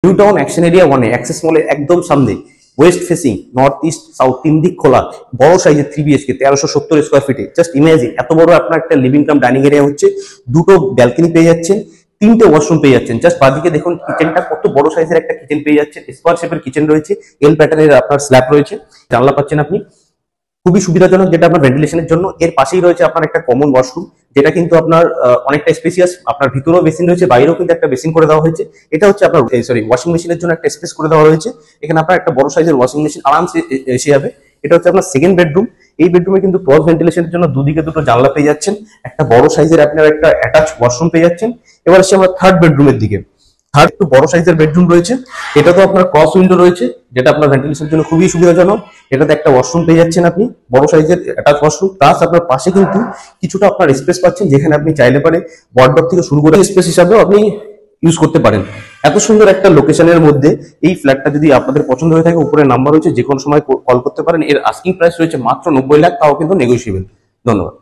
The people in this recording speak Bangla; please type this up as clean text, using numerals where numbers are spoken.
নিউ টাউন অ্যাকশন এরিয়া 1 এ অ্যাক্সেস মলের একদম সামনে West facing north east south তিন দিক খোলা বড় সাইজের 3 বিএইচকে 1370 স্কয়ার ফিটে। জাস্ট ইমাজিন এত বড় আপনার একটা লিভিং কাম ডাইনিং এরিয়া হচ্ছে, দুটো ব্যালকনি পেয়ে যাচ্ছেন, তিনটে ওয়াশরুম পেয়ে যাচ্ছেন। জাস্ট বাদিকে দেখুন কিচেনটা কত বড় সাইজের একটা কিচেন পেয়ে যাচ্ছেন, স্কয়ার শেপের কিচেন রয়েছে, এল প্যাটার্নের আপনার স্ল্যাব রয়েছে, জানলা পাচ্ছেন আপনি, খুবই সুবিধাজনক যেটা আপনার ভেন্টিলেশনের জন্য। এর পাশেই রয়েছে আপনার একটা কমন ওয়াশরুম, যেটা কিন্তু আপনার অনেকটা স্পেসিয়াস, আপনার ভিতরেও বেসিন রয়েছে, বাইরেও কিন্তু একটা বেসিন করে দেওয়া হয়েছে। এটা হচ্ছে আপনার ওয়াশিং মেশিনের জন্য একটা স্পেস করে দেওয়া হয়েছে, এখানে আপনার একটা বড় সাইজের ওয়াশিং মেশিন আরামসে এসে যাবে। এটা হচ্ছে আপনার সেকেন্ড বেডরুম। এই বেডরুমে কিন্তু ক্রস ভেন্টিলেশনের জন্য দুদিকে দুটো জানলা পেয়ে যাচ্ছেন, একটা বড় সাইজের আপনার একটা অ্যাটাচ ওয়াশরুম পেয়ে যাচ্ছেন। এবার আসছে আমরা থার্ড বেডরুমের দিকে। থার্ড একটু বড় সাইজের বেডরুম রয়েছে, এটা তো আপনার ক্রস উইন্ডো রয়েছে, যেটা আপনার ভেন্টিলেশনের জন্য খুবই সুবিধাজনক। এটাতে একটা ওয়াশরুম পেয়ে যাচ্ছেন আপনি, বড় সাইজের অ্যাটাচ ওয়াশরুম, প্লাস আপনার পাশে কিন্তু কিছুটা আপনার স্পেস পাচ্ছেন, যেখানে আপনি চাইলে পারে ওয়ার্ডরোব থেকে শুরু করে স্পেস হিসাবেও আপনি ইউজ করতে পারেন। এত সুন্দর একটা লোকেশনের মধ্যে এই ফ্ল্যাটটা যদি আপনাদের পছন্দ হয়ে থাকে, উপরে নাম্বার রয়েছে, যে কোনো সময় কল করতে পারেন। এর আস্কিং প্রাইস রয়েছে মাত্র 90 লাখ, তাও কিন্তু নেগোশিয়েবল। ধন্যবাদ।